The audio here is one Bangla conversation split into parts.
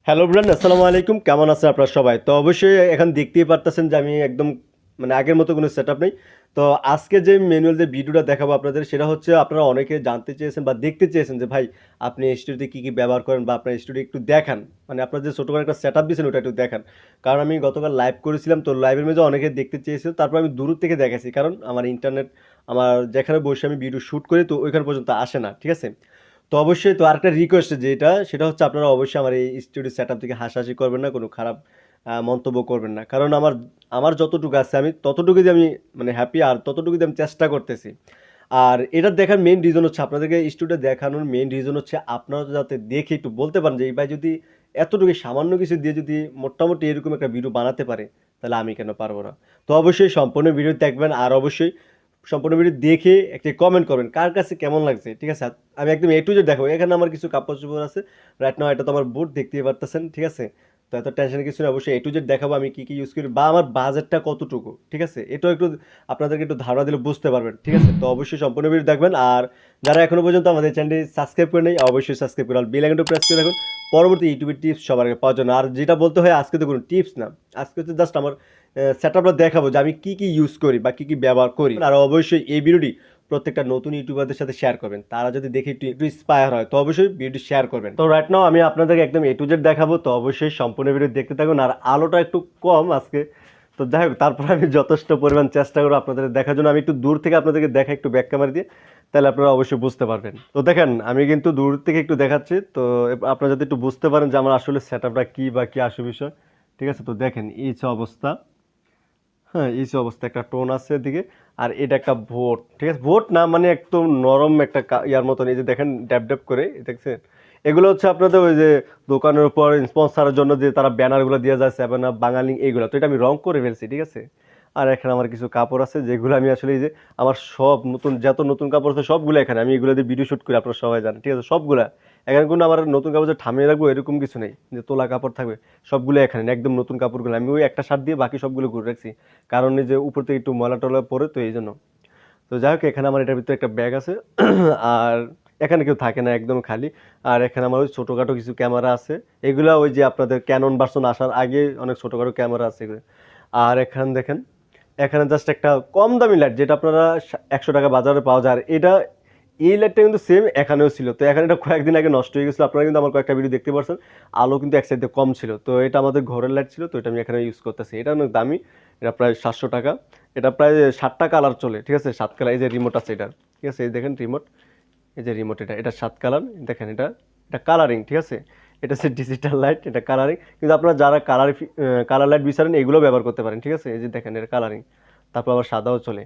হ্যালো ব্রান, আসসালামু আলাইকুম। কেমন আছেন আপনারা সবাই? তো অবশ্যই এখন দেখতেই পারতেছেন যে আমি একদম মানে আগের মতো কোনো সেটআপ নেই। তো আজকে যে ম্যানুয়াল যে ভিডিওটা দেখাবো আপনাদের, সেটা হচ্ছে আপনারা অনেকে জানতে চেয়েছেন বা দেখতে চেয়েছেন যে ভাই আপনি স্টুডিওতে কী কী ব্যবহার করেন বা আপনার স্টুডিও একটু দেখান। মানে আপনার যে ছোটো করে একটা সেটআপ দিয়েছেন ওটা একটু দেখান। কারণ আমি গতকাল লাইভ করেছিলাম, তো লাইভের মধ্যে অনেকে দেখতে চেয়েছিল, তারপর আমি দূর থেকে দেখাইছি। কারণ আমার ইন্টারনেট আমার যেখানে বসে আমি ভিডিও শ্যুট করি তো ওইখান পর্যন্ত আসে না, ঠিক আছে? তো অবশ্যই তো আরেকটা রিকোয়েস্ট যেটা সেটা হচ্ছে আপনারা অবশ্যই আমার এই স্টুডিও সেটআপ থেকে হাসাহাসি করবেন না, কোনো খারাপ মন্তব্য করবেন না। কারণ আমার আমার যতটুকু আছে আমি ততটুকুই দিয়ে আমি মানে হ্যাপি, আর ততটুকুই দিয়ে আমি চেষ্টা করতেছি। আর এটা দেখার মেইন রিজন হচ্ছে আপনাদেরকে স্টুডিও দেখানোর মেইন রিজন হচ্ছে আপনারা যাতে দেখে একটু বলতে পারেন যে এই ভাই যদি এতটুকু সামান্য কিছু দিয়ে যদি মোটামুটি এরকম একটা ভিডিও বানাতে পারে, তাহলে আমি কেন পারবো না? তো অবশ্যই সম্পূর্ণ ভিডিও দেখবেন, আর অবশ্যই সম্পূর্ণ ভিডিও দেখে একটি কমেন্ট করবেন কার কাছে কেমন লাগছে, ঠিক আছে? আমি একদম এ টু জেড দেখাবো। এখানে আমার কিছু কাপড় চোপড় আছে, রাইট নাও এটা তো আমার বুট দেখতেই পারতেছেন, ঠিক আছে? তো এত টেনশনের কিছু নেই, অবশ্যই এ টু জেড দেখাবো আমি কী কী ইউজ করি বা আমার বাজেটটা কতটুকু, ঠিক আছে? এটাও একটু আপনাদেরকে একটু ধারণা দিলে বুঝতে পারবেন, ঠিক আছে? তো অবশ্যই সম্পূর্ণ ভিডিও দেখবেন। আর যারা এখনো পর্যন্ত আমাদের চ্যানেলটি সাবস্ক্রাইব করে নেই, অবশ্যই সাবস্ক্রাইব করে বেল আইকনটা প্রেস করে রাখুন পরবর্তী ইউটিউবের টিপস সবার আগে পাওয়ার জন্য। আর যেটা বলতে হয়, আজকে তো কোনো টিপস না, আজকে হচ্ছে জাস্ট আমার সেটআপটা দেখাবো যে আমি কী কী ইউজ করি বা কী কী ব্যবহার করি। আর অবশ্যই এই ভিডিওটি প্রত্যেকটা নতুন ইউটিউবারদের সাথে শেয়ার করবেন, তারা যদি দেখে একটু একটু ইন্সপায়ার হয় তো অবশ্যই ভিডিওটি শেয়ার করবেন। তো রাইট নাও আমি আপনাদেরকে একদম এ টু জেড দেখাবো, তো অবশ্যই সম্পূর্ণ ভিডিও দেখতে থাকুন। আর আলোটা একটু কম আজকে, তো যাই হোক তারপর আমি যথেষ্ট পরিমাণ চেষ্টা করবো আপনাদের দেখার জন্য। আমি একটু দূর থেকে আপনাদেরকে দেখা একটু ব্যাক ক্যামেরা দিয়ে, তাহলে আপনারা অবশ্যই বুঝতে পারবেন। তো দেখেন আমি কিন্তু দূর থেকে একটু দেখাচ্ছি, তো আপনারা যদি একটু বুঝতে পারেন যে আমার আসলে সেটআপটা কী বা কী আসে বিষয়, ঠিক আছে? তো দেখেন এই যে অবস্থা, হ্যাঁ এই যে অবস্থা, একটা টোন আছে এদিকে, আর এটা একটা ভোট, ঠিক আছে? ভোট না মানে একদম নরম একটা ইয়ার মতন, এই যে দেখেন ড্যাব ড্যাব করে, দেখছেন? এগুলো হচ্ছে আপনাদের ওই যে দোকানের উপর স্পন্সারের জন্য যে তারা ব্যানারগুলো দিয়ে যায়, সেভেন আপ বাঙালি এইগুলো, তো এটা আমি রং করে ফেলছি, ঠিক আছে? আর এখানে আমার কিছু কাপড় আছে যেগুলো আমি আসলে এই যে আমার সব নতুন যত নতুন কাপড় আছে সবগুলো এখানে আমি এগুলো দিয়ে ভিডিও শ্যুট করি, আপনারা সবাই জানেন, ঠিক আছে? সবগুলা এখানে কোনো আমার নতুন কাপড় যে থামিয়ে রাখবো এরকম কিছু নেই যে তোলা কাপড় থাকবে, সবগুলো এখানে একদম নতুন কাপড়গুলো আমি ওই একটা শার্ট দিয়ে বাকি সবগুলো ঘুরে রাখছি, কারণ এই যে উপর থেকে একটু ময়লা টলা পরে, তো এই জন্য। তো যাই হোক এখানে আমার এটার ভিতরে একটা ব্যাগ আছে আর এখানে কেউ থাকে না, একদম খালি। আর এখানে আমার ওই ছোটোখাটো কিছু ক্যামেরা আছে, এগুলো ওই যে আপনাদের ক্যানন ভার্সন আসার আগে অনেক ছোটোখাটো ক্যামেরা আছে এগুলো। আর এখানে দেখেন এখানে জাস্ট একটা কম দামি লাইট, যেটা আপনারা 100 টাকা বাজারে পাওয়া যায়। আর এটা এই লাইটটা কিন্তু সেম এখানেও ছিল, তো এখানে এটা কয়েকদিন আগে নষ্ট হয়ে গেছিলো, আপনারা কিন্তু আমার কয়েকটা ভিডিও দেখতে পারছেন। আলো কিন্তু এক সাইডে কম ছিল, তো এটা আমাদের ঘরের লাইট ছিল, তো এটা আমি এখানে ইউজ করতেছি। এটা অনেক দামি, এটা প্রায় 700 টাকা। এটা প্রায় 7টা কালার চলে, ঠিক আছে? 7 কালার, এই যে রিমোট আছে এটার, ঠিক আছে? এই দেখেন রিমোট, এই যে রিমোট, এটা 7 কালার, দেখেন এটা এটা কালারিং, ঠিক আছে? এটা হচ্ছে ডিজিটাল লাইট, এটা কালারিং। কিন্তু আপনারা যারা কালার লাইট বিচারেন এগুলো ব্যবহার করতে পারেন, ঠিক আছে? এই যে দেখেন এটা কালারিং, তারপর আবার সাদাও চলে,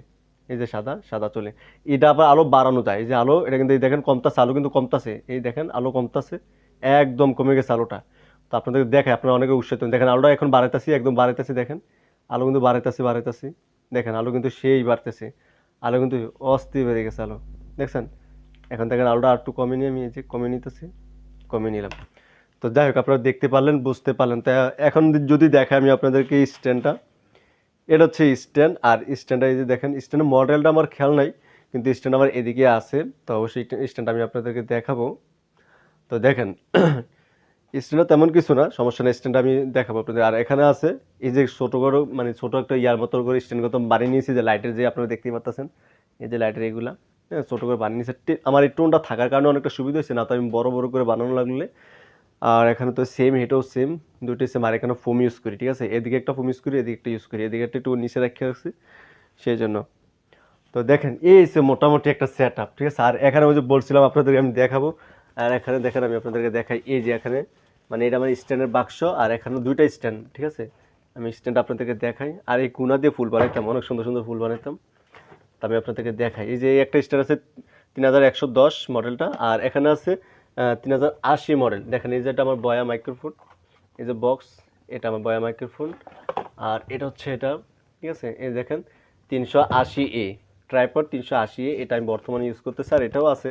এই যে সাদা সাদা চলে। এটা আবার আলো বাড়ানো যায়, এই যে আলো, এটা কিন্তু এই দেখেন কমতাছে, আলো কিন্তু কমতাছে, এই দেখেন আলো কমতাছে, একদম কমে গেছে আলোটা। তো আপনাদের দেখে আপনারা অনেকে উৎসাহিত দেখেন আলোটা এখন বাড়াইতেছি, একদম বাড়াইতেছি, দেখেন আলো কিন্তু বাড়াইতেছি বাড়াইতেছি, দেখেন আলো কিন্তু সেই বাড়তেছে, আলো কিন্তু অস্থির বেড়ে গেছে আলো, দেখছেন? এখন দেখেন আলোটা আর একটু কমে নিয়ে আমি এই যে কমে নিতেছি, কমে নিলাম। তো যাই হোক আপনারা দেখতে পারলেন, বুঝতে পারলেন। তা এখন যদি দেখাই আমি আপনাদেরকে স্ট্যান্ডটা, এটা হচ্ছে স্ট্যান্ড। আর স্ট্যান্ডটা এই যে দেখেন, স্ট্যান্ডের মডেলটা আমার খেয়াল নাই, কিন্তু স্ট্যান্ড আমার এদিকে আছে, তো অবশ্যই স্ট্যান্ডটা আমি আপনাদেরকে দেখাবো। তো দেখেন স্ট্যান্ডটা তেমন কিছু না, সমস্যা নেই, স্ট্যান্ড আমি দেখাবো আপনাদের। আর এখানে আছে এই যে ছোটো করে মানে ছোটো একটা ইয়ার মতো করে স্ট্যান্ড কত বানিয়ে নিয়েছি, যে লাইটের যে আপনারা দেখতেই পাচ্ছেন, এই যে লাইটের এগুলা, হ্যাঁ ছোটো করে বানিয়ে নিয়েছে। আমার এই টোনটা থাকার কারণে অনেকটা সুবিধা হয়েছে, না তো আমি বড় বড় করে বানানো লাগলে। আর এখানে তো সেম, এটাও সেম, দুটোই সেম। আর এখানে ফোম ইউজ করি, ঠিক আছে? এদিকে একটা ফোম ইউজ করি, এদিকে একটা ইউজ করি, এদিকে একটা একটু নিচে রেখে রাখছি সেই জন্য। তো দেখেন এই যে মোটামুটি একটা সেট আপ, ঠিক আছে? আর এখানে ওই যে বলছিলাম আপনাদেরকে আমি দেখাবো, আর এখানে দেখেন আমি আপনাদেরকে দেখাই, এই যে এখানে মানে এটা আমার স্ট্যান্ডের বাক্স, আর এখানে দুইটা স্ট্যান্ড, ঠিক আছে? আমি স্ট্যান্ড আপনাদেরকে দেখাই। আর এই গুণা দিয়ে ফুল বানাইতাম, অনেক সুন্দর সুন্দর ফুল বানাইতাম, তা আমি আপনাদেরকে দেখাই। এই যে একটা স্ট্যান্ড আছে 3110 মডেলটা, আর এখানে আছে 3080 মডেল। দেখেন এই যে এটা আমার বয়া মাইক্রোফোন, এই যে বক্স, এটা আমার বয়া মাইক্রোফোন। আর এটা হচ্ছে এটা, ঠিক আছে? এই দেখেন 380A ট্রাইপড, 380A, এটা আমি বর্তমানে ইউজ করতেছি। আর এটাও আছে,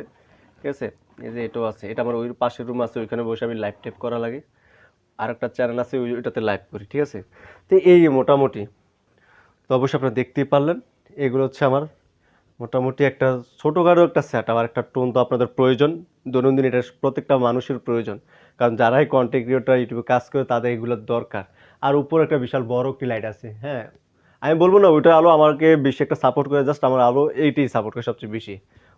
ঠিক আছে? এই যে এটাও আছে, এটা আমার ওই পাশের রুম আছে, ওইখানে বসে আমি লাইভ টেপ করা লাগে। আর একটা চ্যানেল আছে ওইটাতে লাইভ করি, ঠিক আছে? তো এই মোটামুটি, তো অবশ্যই আপনারা দেখতেই পারলেন, এগুলো হচ্ছে আমার মোটামুটি একটা ছোটোখাটো একটা সেট আপ। আর একটা টোন তো আপনাদের প্রয়োজন দৈনন্দিন, এটা প্রত্যেকটা মানুষের প্রয়োজন, কারণ যারাই কন্টেন্ট ক্রিয়েটর ইউটিউবে কাজ করে তাদের এগুলোর দরকার। আর উপরে একটা বিশাল বড় একটি লাইট আছে, হ্যাঁ, আমি বলবো না ওইটার আলো আমাকে বেশি একটা সাপোর্ট করে, জাস্ট আমার আলো এইটাই সাপোর্ট করে সবচেয়ে বেশি।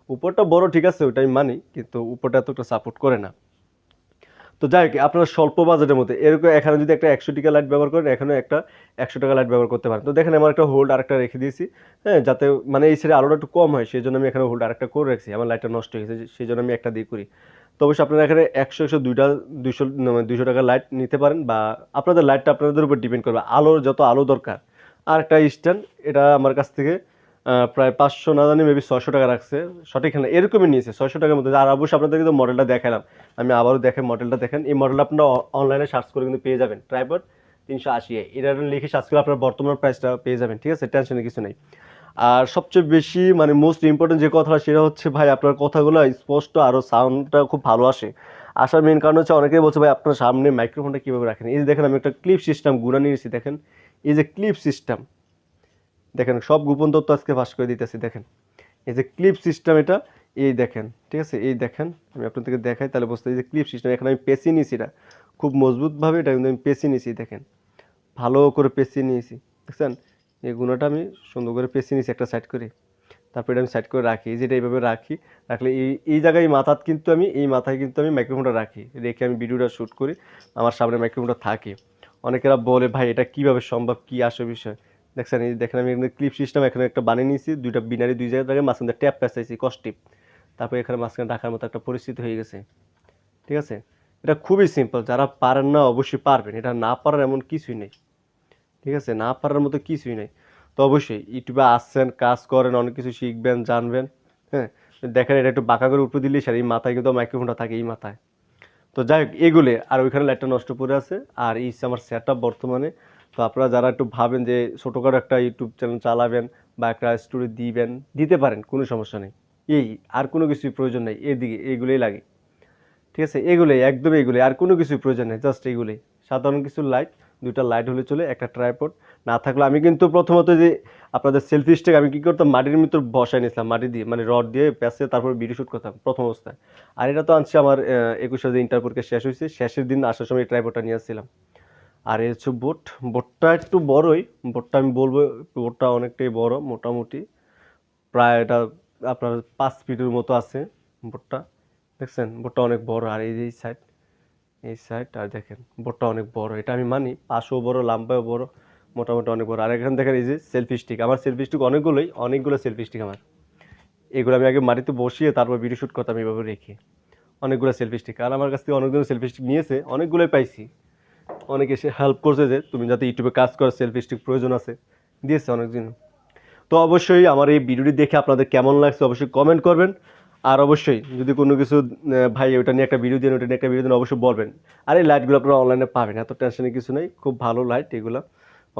উপরটা বড় ঠিক আছে, ওইটা আমি মানি, কিন্তু উপরটা এতটা সাপোর্ট করে না। তো যাই হোক, আপনারা স্বল্প বাজেটের মধ্যে এরকম এখানে যদি একটা 100 টাকা লাইট ব্যবহার করেন, এখানে একটা 100 টাকা লাইট ব্যবহার করতে পারেন। তো দেখেন আমার একটা হোল্ড আরেকটা রেখে দিয়েছি, হ্যাঁ, যাতে মানে এই সাইডে আলোটা একটু কম হয়, সেই জন্য আমি এখানে হোল্ড আরেকটা করে রাখছি। আমার লাইটটা নষ্ট হয়ে গেছে, সেই জন্য আমি একটা দিয়ে করি। তো অবশ্যই আপনারা এখানে 100 দুইটা 200 টাকা লাইট নিতে পারেন, বা আপনাদের লাইটটা আপনাদের উপর ডিপেন্ড করবে, আলোর যত আলো দরকার। আর একটা স্ট্যান্ড, এটা আমার কাছ থেকে প্রায় 500 না জানি মেবি 600 টাকা রাখছে, সঠিক না, এরকমই নিয়েছে 600 টাকার মধ্যে। আর অবশ্যই আপনাদেরকে তো মডেলটা দেখালাম, আমি আবারও দেখেন মডেলটা দেখেন। এই মডেলটা আপনারা অনলাইনে সার্চ করে কিন্তু পেয়ে যাবেন, ট্রাইপড 380। এটা লিখে সার্চ করে আপনার বর্তমান প্রাইসটা পেয়ে যাবেন, ঠিক আছে, টেনশনের কিছু নেই। আর সবচেয়ে বেশি মানে মোস্ট ইম্পর্টেন্ট যে কথাটা, সেটা হচ্ছে ভাই আপনার কথাগুলো স্পষ্ট, আরও সাউন্ডটা খুব ভালো আসে। আসার মেন কারণ হচ্ছে অনেকেই বলছে ভাই আপনার সামনে মাইক্রোফোনটা কীভাবে রাখেন। এই যে দেখেন আমি একটা ক্লিপ সিস্টেম গুণা নিয়েছি, দেখেন এই যে ক্লিপ সিস্টেম, দেখেন সব গোপন তথ্য আজকে ফাঁস করে দিতেছি। দেখেন এই যে ক্লিপ সিস্টেম, এটা এই দেখেন, ঠিক আছে, এই দেখেন আমি আপনাদেরকে দেখাই তাহলে বুঝতে, এই যে ক্লিপ সিস্টেম, এখানে আমি পেঁচিয়ে নিয়েছি, এটা খুব মজবুতভাবে এটা কিন্তু আমি পেঁচিয়ে নিয়েছি, দেখেন ভালো করে পেঁচিয়ে নিয়েছি, দেখছেন এই গুণাটা আমি সুন্দর করে পেঁচিয়ে নিয়েছি একটা সাইড করে। তারপর এটা আমি সাইড করে রাখি, যেটা এইভাবে রাখি, রাখলে এই জায়গায় মাথাত কিন্তু আমি এই মাথায় কিন্তু আমি মাইক্রোফোনটা রাখি, রেখে আমি ভিডিওটা শ্যুট করি, আমার সামনে মাইক্রোফোনটা থাকে। অনেকেরা বলে ভাই এটা কীভাবে সম্ভব, কী আসে বিষয়। দেখছেন এই দেখেন আমি এখানে ক্লিপ সিস্টেম এখানে একটা বানিয়ে নিয়েছি, দুইটা বিনারি দুই জায়গায় মাঝখানে ট্যাপ পেঁচাইছি কস্টিপ, তারপর এখানে মাঝখানে রাখার মতো একটা পরিস্থিতি হয়ে গেছে, ঠিক আছে। এটা খুবই সিম্পল, যারা পারেন না অবশ্যই পারবেন, এটা না পারার এমন কিছুই নেই, ঠিক আছে, না পারার মতো কিছুই নেই। তো অবশ্যই ইউটিউবে আসছেন, কাজ করেন, অনেক কিছু শিখবেন, জানবেন, হ্যাঁ, দেখেন এটা একটু বাঁকা করে উপরে দিলেই স্যার এই মাথায় কিন্তু মাইক্রোফোনটা থাকে এই মাথায়। তো যাই হোক এগুলো, আর ওইখানে লাইটটা নষ্ট পড়ে আছে, আর এই আমার সেট আপ বর্তমানে। তো আপনারা যারা একটু ভাবেন যে ছোটোখাটো একটা ইউটিউব চ্যানেল চালাবেন বা একটা স্টোরি দিবেন, দিতে পারেন, কোনো সমস্যা নেই। এই আর কোনো কিছুই প্রয়োজন নেই, এদিকে এইগুলোই লাগে, ঠিক আছে, এগুলোই একদম এগুলোই, আর কোনো কিছুই প্রয়োজন নেই, জাস্ট এগুলোই সাধারণ কিছু লাইট, দুইটা লাইট হলে চলে, একটা ট্রাইপড না থাকলে। আমি কিন্তু প্রথমত যে আপনাদের সেলফি স্টিক আমি কী করতাম, মাটির ভিতর বসাই নিয়েছিলাম, মাটি দিয়ে মানে রড দিয়ে প্যাঁচে তারপর ভিডিও শ্যুট করতাম প্রথম অবস্থায়। আর এটা তো আনছি আমার 21 যে ইন্টার পরীক্ষা শেষ হয়েছে, শেষের দিন আসার সময় এই ট্রাইপডটা নিয়ে আসছিলাম। আর এই হচ্ছে বোটটা একটু বড়ই, বোটটা আমি বলবো বোটটা অনেকটাই বড়, মোটামুটি প্রায় এটা আপনার 5 ফিটের মতো আছে বোটটা, দেখছেন বোটটা অনেক বড়। আর এই যে এই সাইড আর দেখেন বোটটা অনেক বড়, এটা আমি মানি, পাশেও বড়, লাম্বাও বড়, মোটামুটি অনেক বড়। আর এখানে দেখেন এই যে সেলফি স্টিক, আমার সেলফি স্টিক অনেকগুলো সেলফি স্টিক আমার, এগুলো আমি আগে মাটিতে বসিয়ে তারপর ভিডিও শ্যুট করতাম এইভাবে রেখে, অনেকগুলো সেলফি স্টিক। আর আমার কাছ থেকে অনেকগুলো সেলফি স্টিক নিয়েছে, অনেকগুলোই পাইছি, অনেকে এসে হেল্প করছে যে তুমি যাতে ইউটিউবে কাজ করো সেলফি স্টিক প্রয়োজন আছে, দিয়েছে অনেকদিন। তো অবশ্যই আমার এই ভিডিওটি দেখে আপনাদের কেমন লাগছে অবশ্যই কমেন্ট করবেন। আর অবশ্যই যদি কোনো কিছু ভাই ওটা নিয়ে একটা ভিডিও দিন, ওটা নিয়ে একটা ভিডিও দিন, অবশ্যই বলবেন। আর এই লাইটগুলো আপনারা অনলাইনে পাবেন, এত টেনশনের কিছু নেই, খুব ভালো লাইট এগুলো,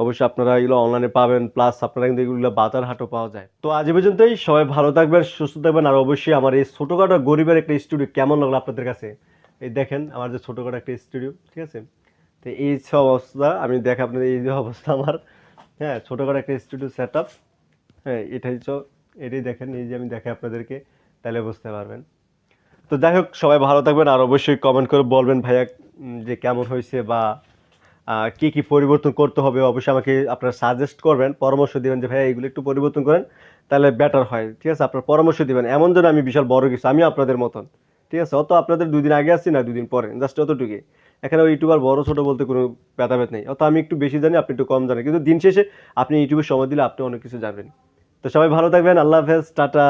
অবশ্যই আপনারা এগুলো অনলাইনে পাবেন, প্লাস আপনারা কিন্তু এগুলো বাজার হাটও পাওয়া যায়। তো আজ পর্যন্তই, সবাই ভালো থাকবেন, সুস্থ থাকবেন। আর অবশ্যই আমার এই ছোটোখাটো গরিবের একটা স্টুডিও কেমন লাগলো আপনাদের কাছে, এই দেখেন আমার যে ছোটোখাটো একটা স্টুডিও, ঠিক আছে। তো এই সব অবস্থা আমি দেখে আপনাদের, এই যে অবস্থা আমার, হ্যাঁ, ছোটোখাটো একটা স্টুডিও সেট আপ, হ্যাঁ, এটাই দেখেন, এই যে আমি দেখাই আপনাদেরকে, তাহলে বুঝতে পারবেন। তো যাই হোক সবাই ভালো থাকবেন, আর অবশ্যই কমেন্ট করে বলবেন ভাইয়া যে কেমন হয়েছে, বা কী কী পরিবর্তন করতে হবে, অবশ্যই আমাকে আপনারা সাজেস্ট করবেন, পরামর্শ দিবেন যে ভাইয়া এগুলো একটু পরিবর্তন করেন তাহলে বেটার হয়, ঠিক আছে। আপনার পরামর্শ দিবেন, এমন যেন আমি বিশাল বড় কিছু, আমি আপনাদের মতন, ঠিক আছে, অত আপনাদের 2 দিন আগে আসছি না 2 দিন পরে, জাস্ট অতটুকুই। এখানে ইউটিউবার বড় ছোট বলতে কোনো ভেদাভেদ নেই, অত আমি একটু বেশি জানি, আপনি একটু কম জানেন, কিন্তু দিন শেষে আপনি ইউটিউবে সময় দিলে আপনি অনেক কিছু জানবেন। তো সবাই ভালো থাকবেন, আল্লাহ হাফেজ, টাটা।